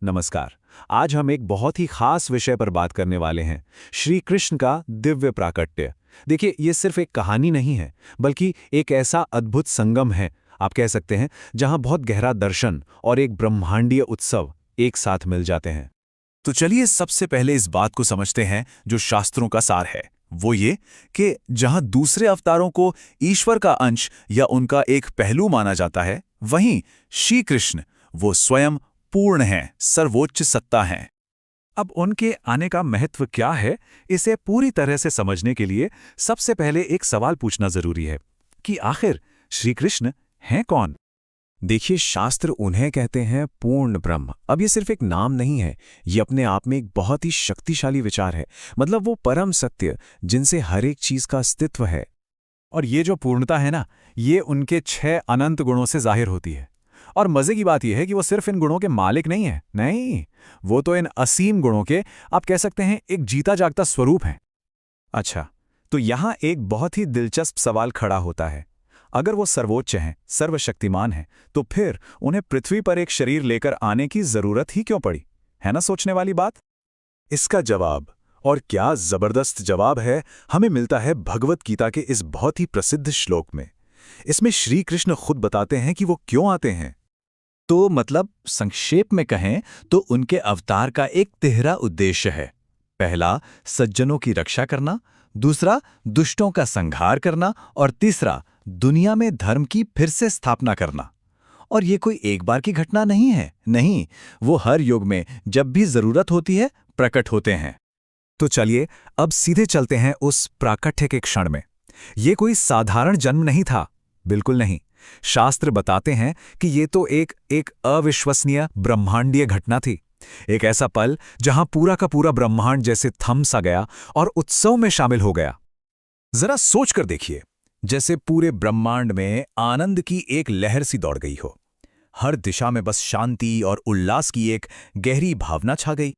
नमस्कार। आज हम एक बहुत ही खास विषय पर बात करने वाले हैं, श्री कृष्ण का दिव्य प्राकट्य। देखिए, ये सिर्फ एक कहानी नहीं है, बल्कि एक ऐसा अद्भुत संगम है, आप कह सकते हैं, जहां बहुत गहरा दर्शन और एक ब्रह्मांडीय उत्सव एक साथ मिल जाते हैं। तो चलिए सबसे पहले इस बात को समझते हैं जो शास्त्रों का सार है। वो ये कि जहां दूसरे अवतारों को ईश्वर का अंश या उनका एक पहलू माना जाता है, वहीं श्री कृष्ण वो स्वयं पूर्ण हैं, सर्वोच्च सत्ता हैं। अब उनके आने का महत्व क्या है, इसे पूरी तरह से समझने के लिए सबसे पहले एक सवाल पूछना जरूरी है कि आखिर श्री कृष्ण हैं कौन? देखिए, शास्त्र उन्हें कहते हैं पूर्ण ब्रह्म। अब ये सिर्फ एक नाम नहीं है, ये अपने आप में एक बहुत ही शक्तिशाली विचार है। मतलब वो परम सत्य जिनसे हर एक चीज का अस्तित्व है। और ये जो पूर्णता है ना, ये उनके 6 अनंत गुणों से जाहिर होती है। और मजे की बात यह है कि वो सिर्फ इन गुणों के मालिक नहीं है, नहीं, वो तो इन असीम गुणों के, आप कह सकते हैं, एक जीता जागता स्वरूप हैं। अच्छा, तो यहां एक बहुत ही दिलचस्प सवाल खड़ा होता है। अगर वो सर्वोच्च हैं, सर्वशक्तिमान हैं, तो फिर उन्हें पृथ्वी पर एक शरीर लेकर आने की जरूरत ही क्यों पड़ी? है ना सोचने वाली बात? इसका जवाब, और क्या जबरदस्त जवाब है, हमें मिलता है भगवत गीता के इस बहुत ही प्रसिद्ध श्लोक में। इसमें श्री कृष्ण खुद बताते हैं कि वो क्यों आते हैं। तो मतलब संक्षेप में कहें तो उनके अवतार का एक तिहरा उद्देश्य है। पहला, सज्जनों की रक्षा करना। दूसरा, दुष्टों का संहार करना। और तीसरा, दुनिया में धर्म की फिर से स्थापना करना। और ये कोई एक बार की घटना नहीं है, नहीं, वो हर युग में जब भी जरूरत होती है प्रकट होते हैं। तो चलिए अब सीधे चलते हैं उस प्राकट्य के क्षण में। ये कोई साधारण जन्म नहीं था, बिल्कुल नहीं। शास्त्र बताते हैं कि ये तो एक अविश्वसनीय ब्रह्मांडीय घटना थी। एक ऐसा पल जहां पूरा का पूरा ब्रह्मांड जैसे थम सा गया और उत्सव में शामिल हो गया। जरा सोच कर देखिए, जैसे पूरे ब्रह्मांड में आनंद की एक लहर सी दौड़ गई हो। हर दिशा में बस शांति और उल्लास की एक गहरी भावना छा गई।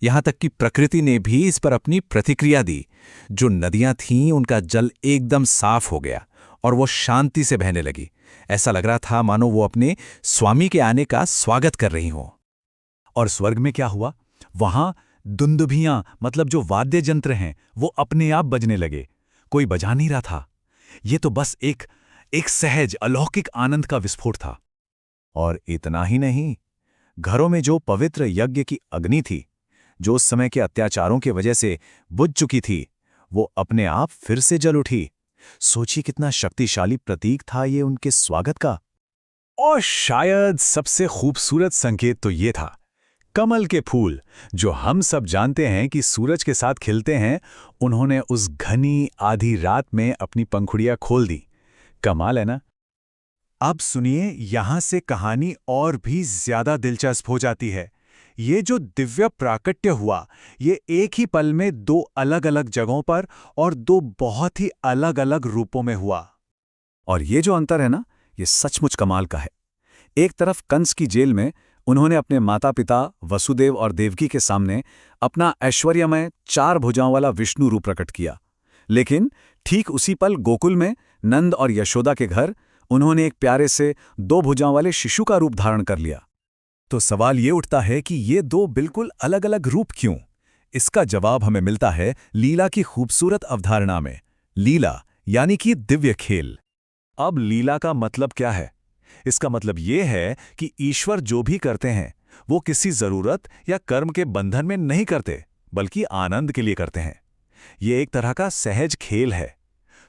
यहां तक कि प्रकृति ने भी इस पर अपनी प्रतिक्रिया दी। जो नदियां थीं, उनका जल एकदम साफ हो गया और वो शांति से बहने लगी। ऐसा लग रहा था मानो वो अपने स्वामी के आने का स्वागत कर रही हों। और स्वर्ग में क्या हुआ? वहां दुंदुभियां, मतलब जो वाद्य यंत्र हैं, वो अपने आप बजने लगे। कोई बजा नहीं रहा था। ये तो बस एक सहज अलौकिक आनंद का विस्फोट था। और इतना ही नहीं, घरों में जो पवित्र यज्ञ की अग्नि थी, जो उस समय के अत्याचारों की वजह से बुझ चुकी थी, वो अपने आप फिर से जल उठी। सोचिए कितना शक्तिशाली प्रतीक था ये उनके स्वागत का। और शायद सबसे खूबसूरत संकेत तो ये था, कमल के फूल, जो हम सब जानते हैं कि सूरज के साथ खिलते हैं, उन्होंने उस घनी आधी रात में अपनी पंखुड़ियां खोल दी। कमाल है ना? अब सुनिए, यहां से कहानी और भी ज्यादा दिलचस्प हो जाती है। ये जो दिव्य प्राकट्य हुआ, ये एक ही पल में 2 अलग-अलग जगहों पर और 2 बहुत ही अलग-अलग रूपों में हुआ। और ये जो अंतर है ना, ये सचमुच कमाल का है। एक तरफ कंस की जेल में उन्होंने अपने माता-पिता वसुदेव और देवकी के सामने अपना ऐश्वर्यमय 4 भुजाओं वाला विष्णु रूप प्रकट किया। लेकिन ठीक उसी पल गोकुल में नंद और यशोदा के घर उन्होंने एक प्यारे से 2 भुजाओं वाले शिशु का रूप धारण कर लिया। तो सवाल ये उठता है कि ये 2 बिल्कुल अलग-अलग रूप क्यों? इसका जवाब हमें मिलता है लीला की खूबसूरत अवधारणा में। लीला यानी कि दिव्य खेल। अब लीला का मतलब क्या है? इसका मतलब ये है कि ईश्वर जो भी करते हैं, वो किसी जरूरत या कर्म के बंधन में नहीं करते, बल्कि आनंद के लिए करते हैं। ये एक तरह का सहज खेल है।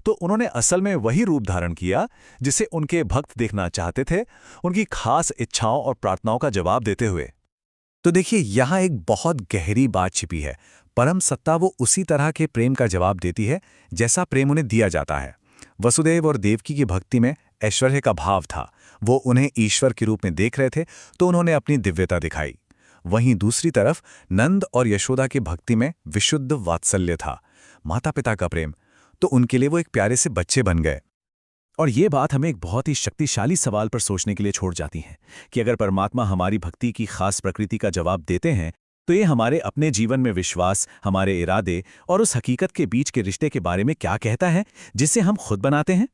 तो उन्होंने असल में वही रूप धारण किया जिसे उनके भक्त देखना चाहते थे, उनकी खास इच्छाओं और प्रार्थनाओं का जवाब देते हुए। तो देखिए, यहां एक बहुत गहरी बात छिपी है। परम सत्ता वो उसी तरह के प्रेम का जवाब देती है जैसा प्रेम उन्हें दिया जाता है। वसुदेव और देवकी की भक्ति में ऐश्वर्य का भाव था। वो उन्हें ईश्वर के रूप में देख रहे थे, तो उन्होंने अपनी दिव्यता दिखाई। वहीं दूसरी तरफ नंद और यशोदा की भक्ति में विशुद्ध वात्सल्य था, माता पिता का प्रेम। तो उनके लिए वो एक प्यारे से बच्चे बन गए। और ये बात हमें एक बहुत ही शक्तिशाली सवाल पर सोचने के लिए छोड़ जाती है कि अगर परमात्मा हमारी भक्ति की खास प्रकृति का जवाब देते हैं, तो ये हमारे अपने जीवन में विश्वास, हमारे इरादे और उस हकीकत के बीच के रिश्ते के बारे में क्या कहता है जिसे हम खुद बनाते हैं।